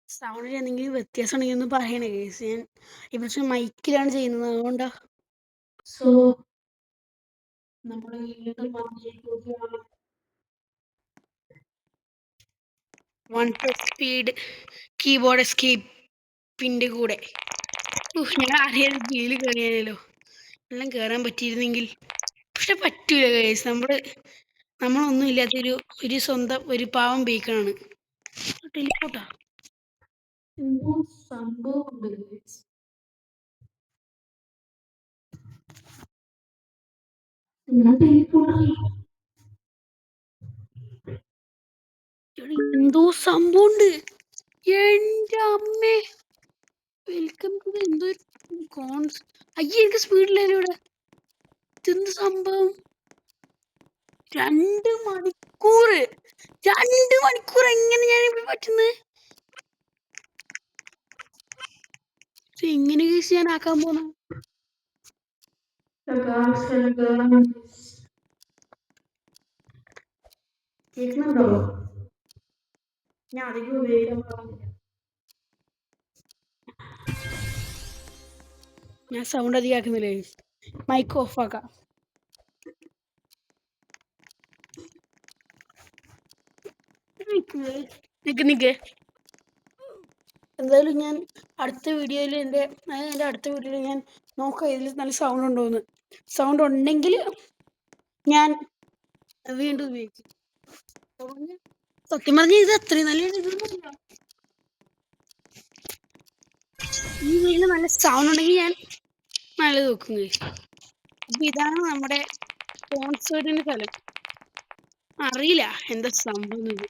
സൗണ്ടിൽ എന്തെങ്കിലും വ്യത്യാസം ഉണ്ടെങ്കിൽ ഒന്ന് പറയണേ ഗൈസ്. ഞാൻ ഈ പ്രശ്നം മൈക്കിലാണ് ചെയ്യുന്നത്, അതുകൊണ്ടാ. സോ നമ്മൾ വൺ പ്ലസ് സ്പീഡ് കീബോർഡ് എസ്കേപ്പിന്റെ കൂടെ ഞാൻ അറിയാൻ കീഴിൽ കയറിയാലോ, എല്ലാം കയറാൻ പറ്റിയിരുന്നെങ്കിൽ. പക്ഷെ പറ്റൂല ഗൈസ്, നമ്മളൊന്നും ഇല്ലാത്തൊരു സ്വന്തം ഒരു പാവം ബേക്കണാണ്. ടെലിപ്പോട്ടാ എന്തോ സംഭവമുണ്ട് ഗൈസ്. എന്തോ സംഭവമുണ്ട്. എന്റെ അമ്മേ, വെൽക്കം ടു എന്തോ കോൺസ്. അയ്യ, എനിക്ക് സ്പീഡിലല്ലോ ഇവിടെ. ഇതെന്ത് സംഭവം? 2 മണിക്കൂർ എങ്ങനെ ഞാൻ ഇവിടെ പറ്റുന്നത്? എങ്ങനെ കേസ് ഞാൻ ആക്കാൻ പോണ? കേൾക്കുന്നുണ്ടോ? ഞാൻ അധികം ഉപയോഗിക്കാൻ പാടില്ല. ഞാൻ സൗണ്ട് അധികം ആക്കുന്നില്ലേ? മൈക്ക് ഓഫ് ആക്കാം. നിക്ക് എന്തായാലും ഞാൻ അടുത്ത വീഡിയോയിൽ എൻ്റെ അടുത്ത വീഡിയോയിൽ ഞാൻ നോക്കാം ഇതിൽ നല്ല സൗണ്ട് ഉണ്ടോയെന്ന്. സൗണ്ട് ഉണ്ടെങ്കിൽ ഞാൻ വീണ്ടും ഉപയോഗിക്കും. സത്യം പറഞ്ഞാൽ ഇത് അത്രയും നല്ല ഇതൊന്നുമില്ല. ഈ വീട്ടിൽ നല്ല സൗണ്ട് ഉണ്ടെങ്കിൽ ഞാൻ നല്ലത് വെക്കും. അപ്പൊ ഇതാണ് നമ്മുടെ കോൺസേർട്ടിന്റെ സ്ഥലം. അറിയില്ല എന്താ സംഭവം.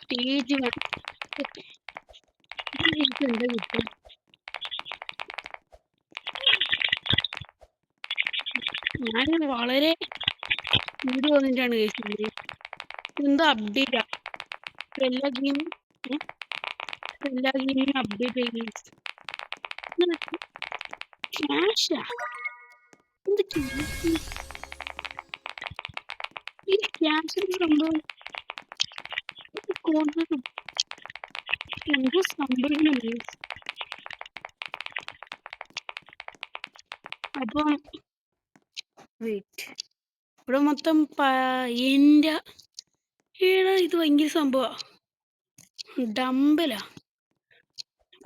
സ്റ്റേജ് എന്താ കിട്ടും? ഞാൻ വളരെ വീഡിയോ വന്നിട്ടാണ് കഴിച്ചത്. എന്തോ അപ്ഡേറ്റാ എല്ലാ ഗെയിമും അപ്ഡേറ്റ് ചെയ്ത് ക്യാഷാ. എന്ത് ഈ ക്യാഷിന്റെ സംഭവം എന്തോ സംഭവിക്കുന്നുണ്ട്. അപ്പം വെയിറ്റ്, ഇവിടെ മൊത്തം എൻ്റെ ഇത് ഭയങ്കര സംഭവ ഡമ്പലാ.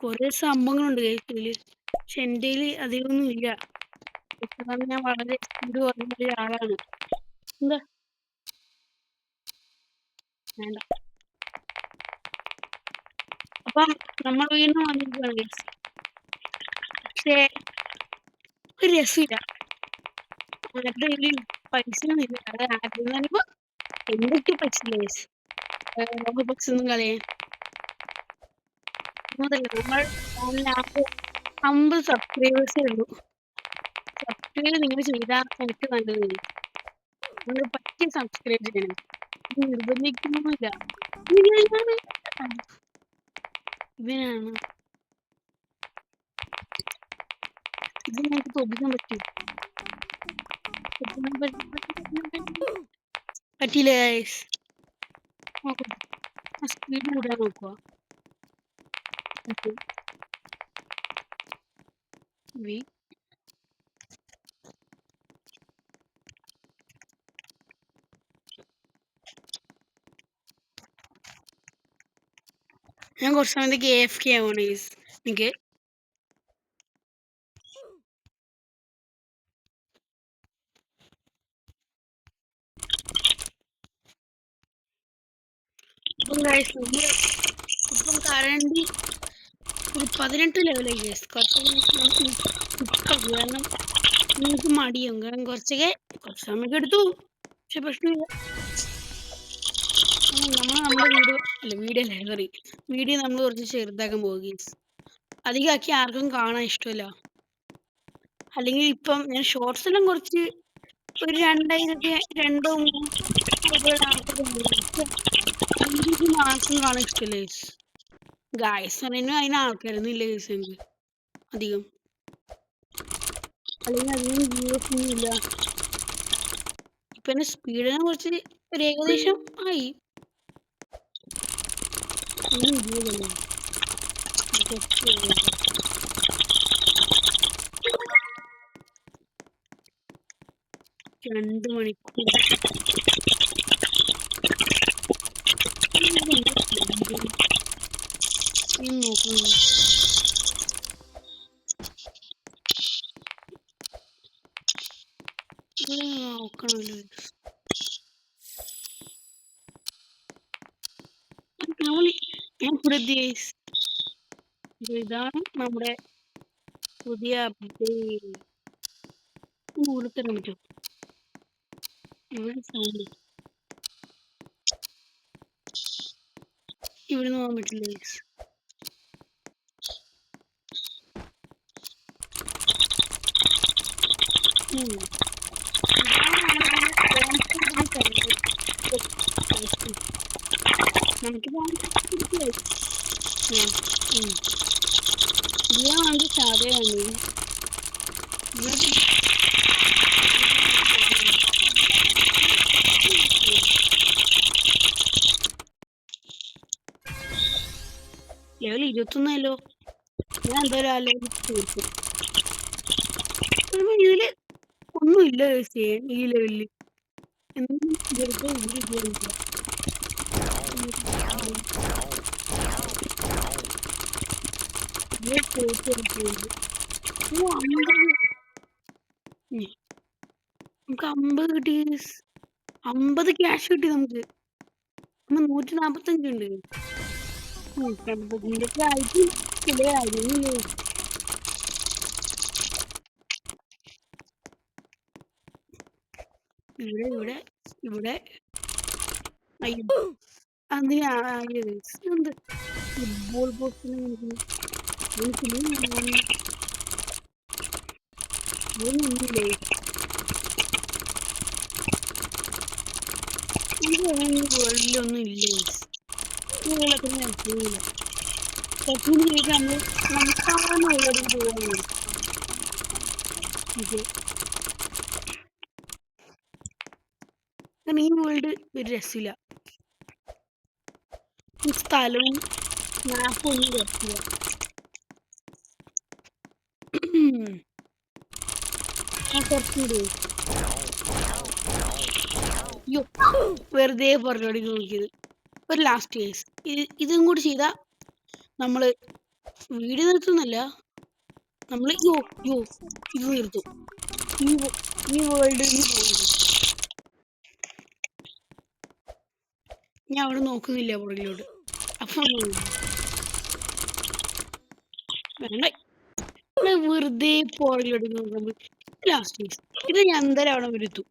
കുറെ സംഭവങ്ങളുണ്ട് കേസില്, പക്ഷെ എൻ്റെ അധികമൊന്നും ഇല്ല. ഞാൻ വളരെ സ്പീഡ് കുറഞ്ഞ ഒരാളാണ്. എന്താ വേണ്ട. അപ്പം നമ്മൾ വീണ്ടും വന്നിരിക്കുകയാണ് കേസ്. പക്ഷേ ഒരു രസമില്ല. അവരുടെ കയ്യിൽ പൈസ ഒന്നുമില്ല. അത് ആദ്യം പറയുമ്പോൾ എന്തൊക്കെ പൈസ കേസ് ബക്സ് ഒന്നും കളയാൻ. നമ്മൾ 50 സബ്സ്ക്രൈബേഴ്സേ ഉള്ളൂ. സബ്സ്ക്രൈബ് നിങ്ങൾ ചെയ്താൽ എനിക്ക് നല്ലത്. നിങ്ങൾ പറ്റിയ സബ്സ്ക്രൈബ് ചെയ്യണം, നിർബന്ധിക്കുന്നൊന്നുമില്ല. ഇവനാണ് ഇത് ഞങ്ങൾക്ക് തോപ്പിക്കാൻ പറ്റും. പറ്റിയില്ല ഗൈസ്. സ്പീഡ് കൂടാൻ നോക്കുക. ഞാൻ കുറച്ച് സമയത്തേക്ക് AFK ആവുകയാണ് ഗൈസ്. എനിക്ക് ഇപ്പം ഗൈസ് ഇപ്പം കറണ്ട് ഒരു 18 ലെവലായി ഗൈസ്. കാരണം നിങ്ങൾക്ക് മടിയും, കാരണം കുറച്ച് സമയമൊക്കെ എടുത്തു. പക്ഷെ പ്രശ്നമില്ല. വീഡിയോ നമ്മൾ കുറച്ച് ചെറുതാക്കാൻ പോകും. അധികമാക്കി ആർക്കും കാണാൻ ഇഷ്ടമല്ല. അല്ലെങ്കിൽ ഇപ്പം ഞാൻ ഷോർട്സ് എല്ലാം കുറച്ച് ഒരു 2 ആർക്കും കാണാൻ ഇഷ്ടമല്ലേ ഗായ്സ്. അതിന് ആൾക്കാരൊന്നും ഇല്ല ഗൈസ് എനിക്ക് അധികം. അല്ലെങ്കിൽ അധികം വ്യൂസ് ഒന്നും ഇല്ല. ഇപ്പൊ എന്റെ സ്പീഡിനെ കുറിച്ച് ഒരു ഏകദേശം ആയി. ഇനി 20 2 മണിക്കൂർ. നോക്കുന്നു നോക്കണല്ലോ. ഞാൻ പ്രതീക്ഷ ഇതാണ് നമ്മുടെ പുതിയ അപ്ഡേറ്റ്. മൂലത്തരം പറ്റും ഇവിടെ സൗണ്ട് ഇവിടെ പോകാൻ പറ്റില്ല. നമുക്ക് ഇതിലാണെങ്കിൽ സാധ്യതയാണ് ലെവൽ 21. ഞാൻ എന്തായാലും ആ ലെവൽ തീർക്കും. ഇതില് ഒന്നുമില്ല ചെയ്യാൻ ഈ ലെവലില്. നമുക്ക് 50 കിട്ടി. 50 ക്യാഷ് കിട്ടി നമുക്ക്. 145 ഉണ്ട്. ഇവിടെ ഇവിടെ എന്ത് ഫുട്ബോൾ പോസ്റ്റിന് വേൾഡിലൊന്നും ഇല്ല. ഈ വേൾഡ് ഒരു രസില്ല. സ്ഥലവും മാപ്പും ഒന്നും രസില്ല. വെറുതെ പുറകോടി നോക്കിയത്. ഒരു ലാസ്റ്റ് കേസ് ഇതും കൂടി ചെയ്താ നമ്മള് വീഡിയോ നിർത്തുന്നല്ല, നമ്മള് ഇത് നിർത്തും. ഈ വേൾഡ് ഞാൻ അവിടെ നോക്കുന്നില്ല പുറകിലോട്ട്. അപ്പൊ വേണ്ട, വെറുതെ പുറകിലോട്ട് നോക്കുമ്പോ ലാസ്റ്റ് കേസ് ഇത് ഞാൻ എന്തായാലും അവിടെ വരുത്തും.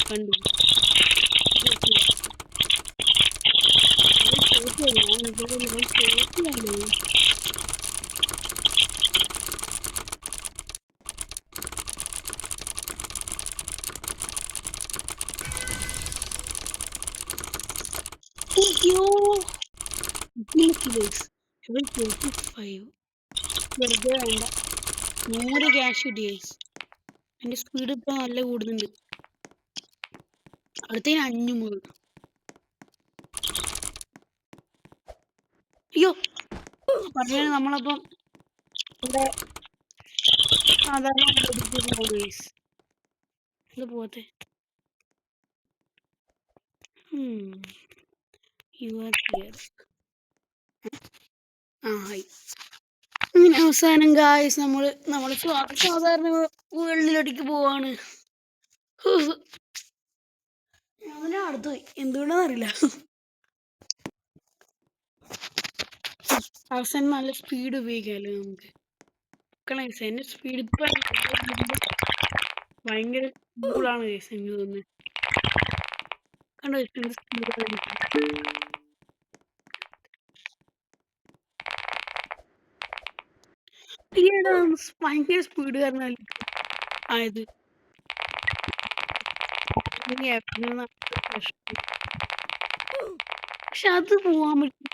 കണ്ടു വെറുതെ വേണ്ട. 100 ക്യാഷ് കിട്ടി. എന്റെ സ്പീഡ് ഇപ്പൊ നല്ല കൂടുന്നുണ്ട്. അടുത്തതിന് 500. അയ്യോ പറഞ്ഞ നമ്മളപ്പം ഇവിടെ സാധാരണ ഇത് പോത്തെ അങ്ങനെ അവസാനം ഗായ്സ് നമ്മള് സാധാരണ വേൾഡിലോട്ടേക്ക് പോവാണ്. അവനെ അടുത്ത് പോയി, എന്തുകൊണ്ടാന്ന് അറിയില്ല. അവസാനം നല്ല സ്പീഡ് ഉപയോഗിക്കാമല്ലോ നമുക്ക്. എന്റെ സ്പീഡ് ഇപ്പൊ ഭയങ്കര കൂളാണ് ഗൈസ് എനിക്ക് തോന്നുന്നത്. കണ്ടോ എന്ത് സ്പീഡാണ്. ഈയെടാ ഭയങ്കര സ്പീഡ് കാരണല്ലേ ആയത്. ഈ ആപ്പിന് പ്രശ്നം. പക്ഷെ അത് പോവാൻ പറ്റും.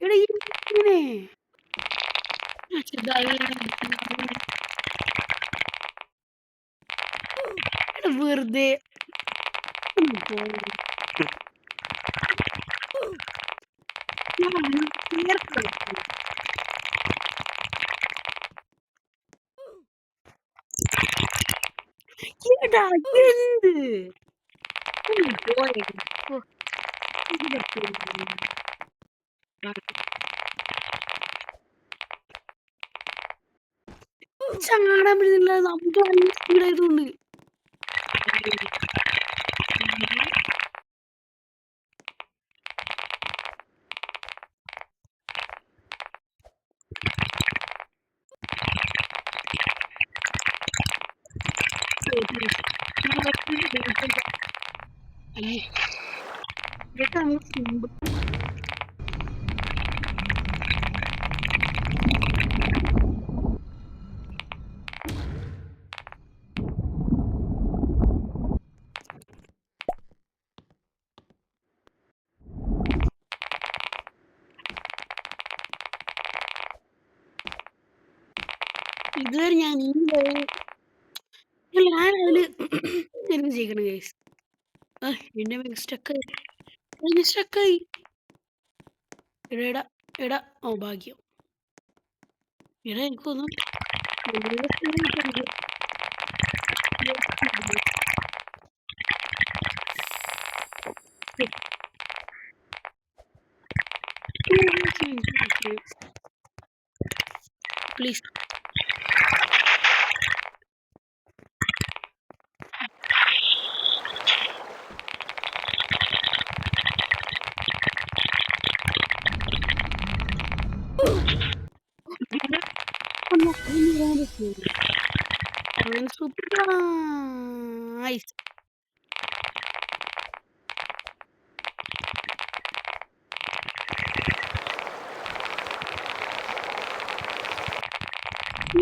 എടാ ഇങ്ങനെ എടാ വെറുതെ ഒന്ന് പോ. ഞാൻ നേരത്തെ കളിച്ചു. എടാ എന്ത് ഒന്ന് പോയെ. ഓ, ഇത് പറ്റില്ല. ചാടാൻ പറ്റുന്നില്ല നമുക്ക് നല്ല സ്പീഡായതുകൊണ്ട്. ഇതൊക്കെ നമുക്ക് സിമ്പിൾ. ഇതുവരെ ഞാൻ ഈ ലെവൽ ഞാൻ അതില് എനിക്ക് ചെയ്യണം ഗൈസ്. എന്റെ സ്റ്റക്കായി. എടാ എടാ എടാ ഓ ഭാഗ്യം. എടാ എനിക്കൊന്നും നല്ല speed കിട്ടുന്നുണ്ട്. Please super nice.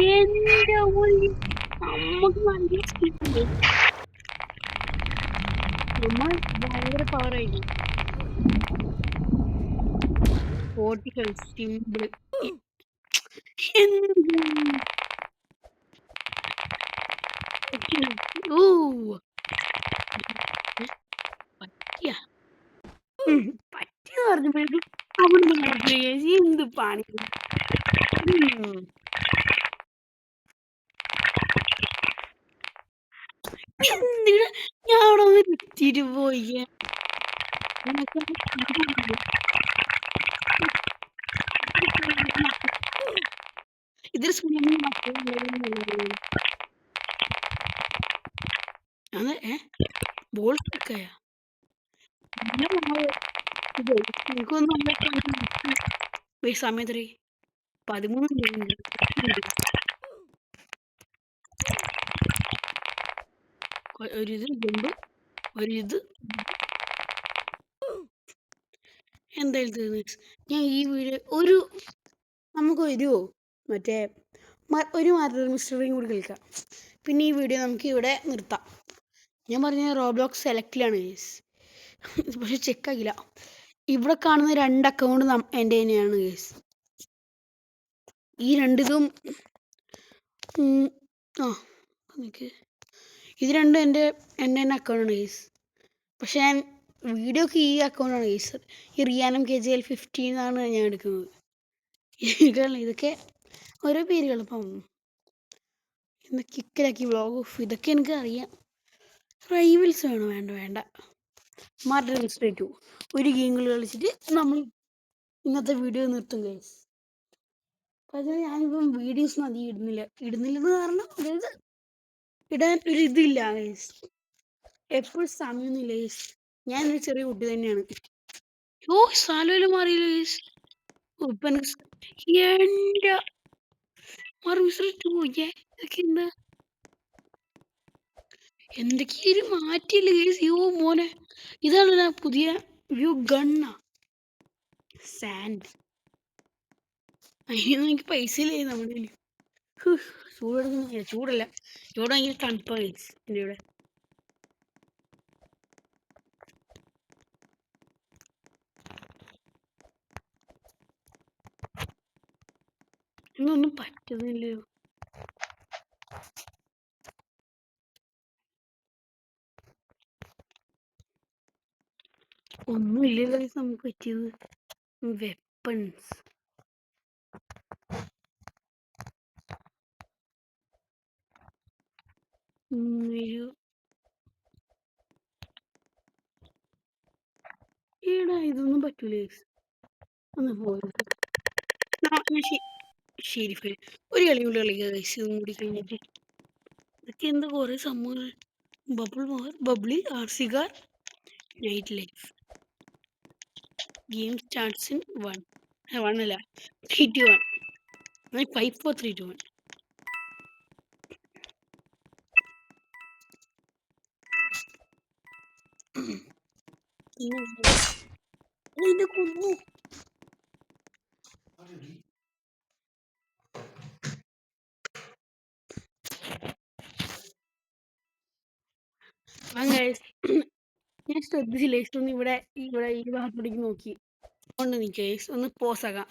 എന്റെ ഉള്ളിൽ നമുക്ക് നല്ല സ്പീഡ്. നമ്മൾ ഭയങ്കര പവറായിരിക്കും. 45 സിമ്പിൾ. ഓ പറ്റിയ പറ്റിയെന്ന് പറഞ്ഞപ്പോഴേക്കും അവിടെ എന്ത് പണി. എന്തിനാ ഞാൻ അവിടെ എത്തിയിട്ട് പോയി. ഇതൊരു സ്വിമ്മിങ് അതെ ബോൾ സ്റ്റക്കായ എനിക്കൊന്നും സമയത്ത് 13 ഒരിത് ജമ്പ് ഒരിത് എന്തായാലും ഞാൻ ഈ വീഡിയോ നമുക്ക് വരുമോ മറ്റേ ഒരു മർഡർ മിസ്റ്ററിയും കൂടി കളിക്കാം. പിന്നെ ഈ വീഡിയോ നമുക്ക് ഇവിടെ നിർത്താം. ഞാൻ പറഞ്ഞ റോബ്ലോക്സ് സെലക്റ്റിലാണ് ഗേസ്. പക്ഷെ ചെക്കാക്കില്ല. ഇവിടെ കാണുന്ന 2 അക്കൗണ്ട് എൻ്റെ തന്നെയാണ് ഗേസ്. ഈ രണ്ടിതും ഇത് രണ്ടും എൻ്റെ തന്നെ അക്കൗണ്ടാണ് ഗേസ്. പക്ഷെ ഞാൻ വീഡിയോക്ക് ഈ അക്കൗണ്ടാണ് ഗേസ്. ഈ റിയാനം KJL 15 ആണ് ഞാൻ എടുക്കുന്നത്. ഇതൊക്കെ ഓരോ പേരുകൾ. ഇപ്പം ഇന്ന് കിക്കലാക്കി വ്ളോഗ് ഓഫ് ഇതൊക്കെ എനിക്ക് അറിയാം. റൈവൽസ് വേണ്ട മർഡർ മിസ്റ്ററി 2 ഒരു ഗെയിമുകൾ കളിച്ചിട്ട് നമ്മൾ ഇന്നത്തെ വീഡിയോ നിർത്തും ഗൈസ്. പക്ഷേ ഞാനിപ്പം വീഡിയോസൊന്നും അധികം ഇടുന്നില്ലെന്ന് കാരണം അതായത് ഇടാൻ ഒരു ഇതില്ല ഗൈസ്. എപ്പോഴും സമയമൊന്നുമില്ല ഗൈസ്. ഞാനൊരു ചെറിയ കുട്ടി തന്നെയാണ്. സാലോയില് മാറിയില്ല ഗൈസ്. ഇപ്പം എൻ്റെ മിസ്റ്റർ ടു ഇതൊക്കെ എന്താ എന്തൊക്കെയൊരു മാറ്റിയില്ല ഗൈസ്. യോ മോനെ ഇതാണ് പുതിയ വ്യൂ ഗണ്ണ സാൻഡ്. അതിന് എനിക്ക് പൈസ ഇല്ലേ നമ്മുടെ കയ്യില്. ചൂടെടുക്കുന്ന ചൂടല്ല, ഇവിടെ ഭയങ്കര തണുപ്പാ ഗൈസ് എൻ്റെ ഇവിടെ. ഇന്നൊന്നും പറ്റുന്നില്ലയോ. ഒന്നുമില്ലല്ലോ ഗൈസ് നമുക്ക് പറ്റിയത്. വെപ്പൺസ് ഒരു ഏടാ ഇതൊന്നും പറ്റൂല ഗൈസ്. ഒന്ന് പോയത് ശരി ഫൈൻ. ഒരു കളി കൂടി കളിക്കുക ഗൈസ്. ഇതും കൂടി കഴിഞ്ഞിട്ട് ഇതൊക്കെ എന്താ കുറെ സംഭവങ്ങൾ. ബബിളി ആർസിഗാർ night life. Game starts in 1. 1 അല്ല 3 to 1. 5 4 3 2 1. ഇതിന്റെ കൊന്നു. ഞാൻ ശ്രദ്ധിച്ചില്ല. ഇഷ്ടൊന്നും ഇവിടെ ഇവിടെ ഈ ഭാഗത്തേക്ക് നോക്കി. അതുകൊണ്ട് നീ കേസ് ഒന്ന് പോസ് ആക്കാം.